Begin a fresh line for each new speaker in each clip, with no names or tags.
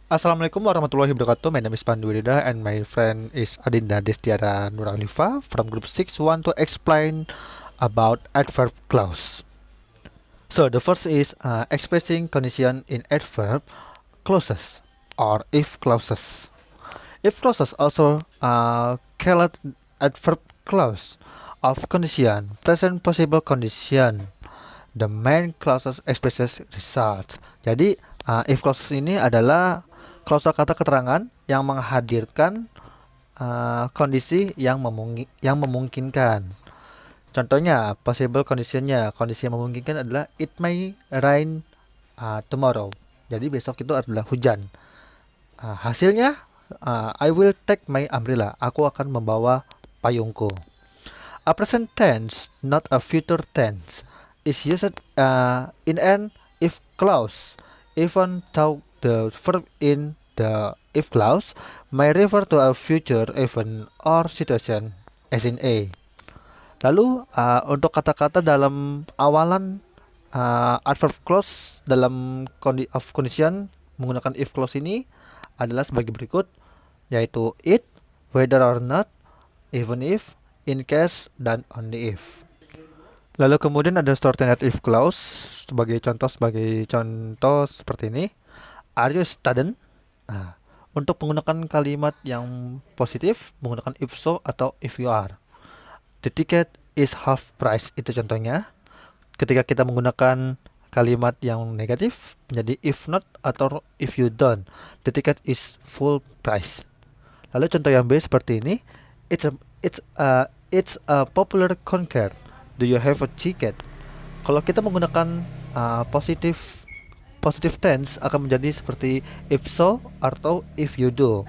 Assalamualaikum warahmatullahi wabarakatuh. My name is Pandu Widida and my friend is Adinda Destiara Nuralifa from Group 6 want to explain about adverb clause. So the first is expressing condition in adverb clauses or if clauses. If clauses also called adverb clause of condition, present possible condition. The main clauses expresses result. Jadi if clauses ini adalah klausul kata keterangan yang menghadirkan kondisi yang memungkinkan. Contohnya possible conditionnya, kondisi yang memungkinkan adalah it may rain tomorrow. Jadi besok itu adalah hujan. Hasilnya I will take my umbrella. Aku akan membawa payungku. A present tense, not a future tense, is used in an if clause, even though the verb in the if clause may refer to a future event or situation, as in A. Lalu untuk kata-kata dalam awalan adverb clause dalam condition menggunakan if clause ini adalah sebagai berikut, yaitu it, whether or not, even if, in case, dan only if. Lalu kemudian ada subordinate if clause sebagai contoh seperti ini. Are you student? Nah, untuk menggunakan kalimat yang positif menggunakan if so atau if you are. The ticket is half price, itu contohnya. Ketika kita menggunakan kalimat yang negatif menjadi if not atau if you don't. The ticket is full price. Lalu contoh yang B seperti ini. It's a it's a popular concert. Do you have a ticket? Kalau kita menggunakan positif positive tense akan menjadi seperti if so atau if you do.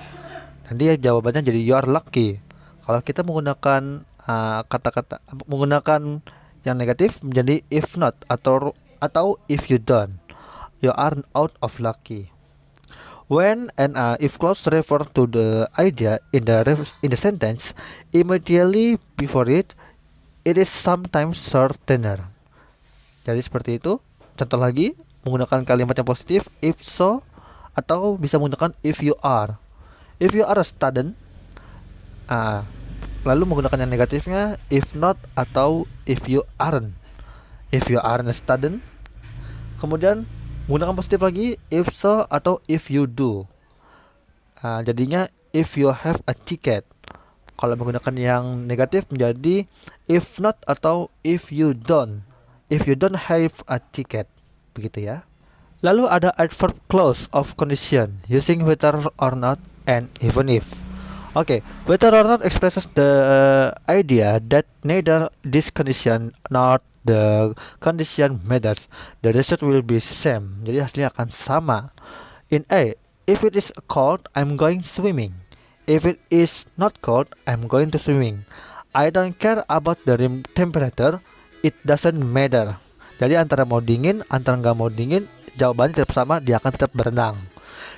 Nanti jawabannya jadi you are lucky. Kalau kita menggunakan kata-kata menggunakan yang negatif menjadi if not atau if you don't. You are out of lucky. When an if clause refer to the idea in the sentence immediately before it, it is sometimes shortener. Jadi seperti itu. Contoh lagi menggunakan kalimat yang positif if so atau bisa menggunakan if you are. If you are a student, ah, lalu menggunakan yang negatifnya if not atau if you aren't. If you aren't a student, kemudian menggunakan positif lagi if so atau if you do. Jadinya if you have a ticket. Kalau menggunakan yang negatif menjadi if not atau if you don't. If you don't have a ticket. Begitu ya. Lalu ada adverb clause of condition using whether or not and even if. Okay, whether or not expresses the idea that neither this condition nor the condition matters. The result will be same. Jadi hasilnya akan sama. In A, if it is cold, I'm going swimming. If it is not cold, I'm going to swimming. I don't care about the room temperature. It doesn't matter. Jadi antara mau dingin, antara nggak mau dingin, jawabannya tetap sama, dia akan tetap berenang.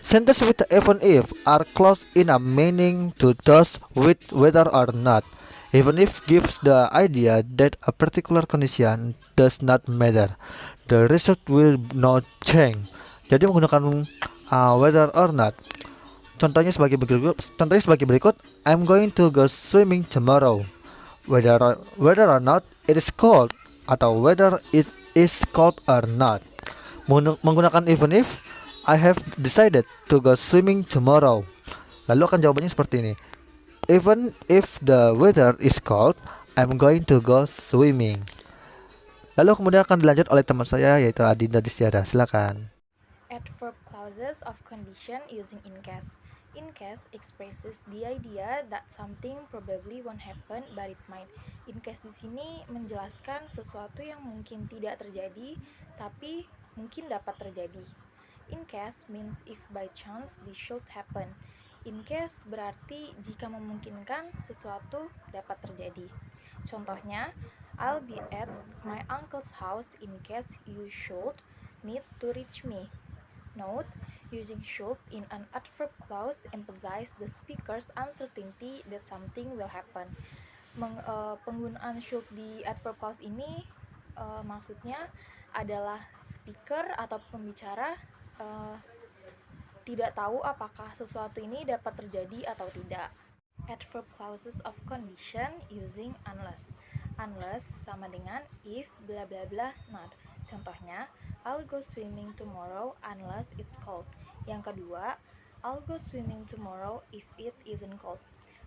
Sentences with even if are close in a meaning to those with whether or not. Even if gives the idea that a particular condition does not matter. The result will not change. Jadi menggunakan whether or not. Contohnya sebagai berikut. I'm going to go swimming tomorrow. Whether or not it is cold atau whether it is cold or not. Menggunakan even if, I have decided to go swimming tomorrow. Lalu akan jawabannya seperti ini. Even if the weather is cold, I'm going to go swimming. Lalu kemudian akan dilanjut oleh teman saya yaitu Adinda Distiara. Silakan.
Adverb clauses of condition using in case. In case expresses the idea that something probably won't happen but it might. In case di sini menjelaskan sesuatu yang mungkin tidak terjadi tapi mungkin dapat terjadi. In case means if by chance this should happen. In case berarti jika memungkinkan sesuatu dapat terjadi. Contohnya, I'll be at my uncle's house in case you should need to reach me. Note, using should in an adverb clause emphasize the speaker's uncertainty that something will happen. Penggunaan should di adverb clause ini maksudnya adalah speaker atau pembicara tidak tahu apakah sesuatu ini dapat terjadi atau tidak. Adverb clauses of condition using unless. Unless sama dengan if bla bla bla not. Contohnya, I'll go swimming tomorrow unless it's cold. Yang kedua, I'll go swimming tomorrow if it isn't cold.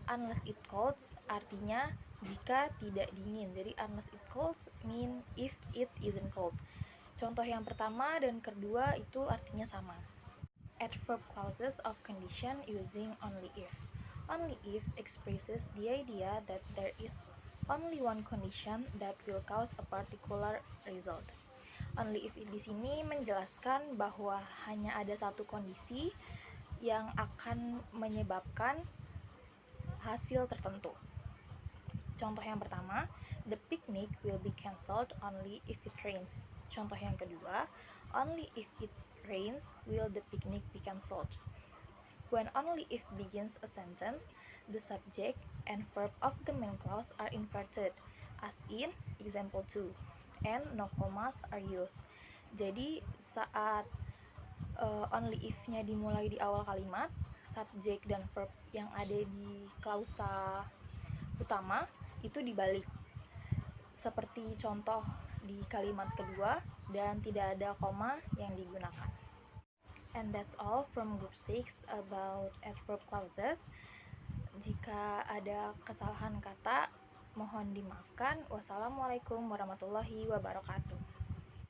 Unless it cold artinya jika tidak dingin. Jadi unless it cold mean if it isn't cold. Contoh yang pertama dan kedua itu artinya sama. Adverb clauses of condition using only if. Only if expresses the idea that there is only one condition that will cause a particular result. Only if di sini menjelaskan bahwa hanya ada satu kondisi yang akan menyebabkan hasil tertentu. Contoh yang pertama, the picnic will be cancelled only if it rains. Contoh yang kedua, only if it rains will the picnic be cancelled. When only if begins a sentence, the subject and verb of the main clause are inverted, as in example 2, and no commas are used. Jadi saat only if-nya dimulai di awal kalimat, subjek dan verb yang ada di klausa utama itu dibalik. Seperti contoh di kalimat kedua dan tidak ada koma yang digunakan. And that's all from group 6 about adverb clauses. Jika ada kesalahan kata, mohon dimaafkan. Wassalamualaikum warahmatullahi wabarakatuh.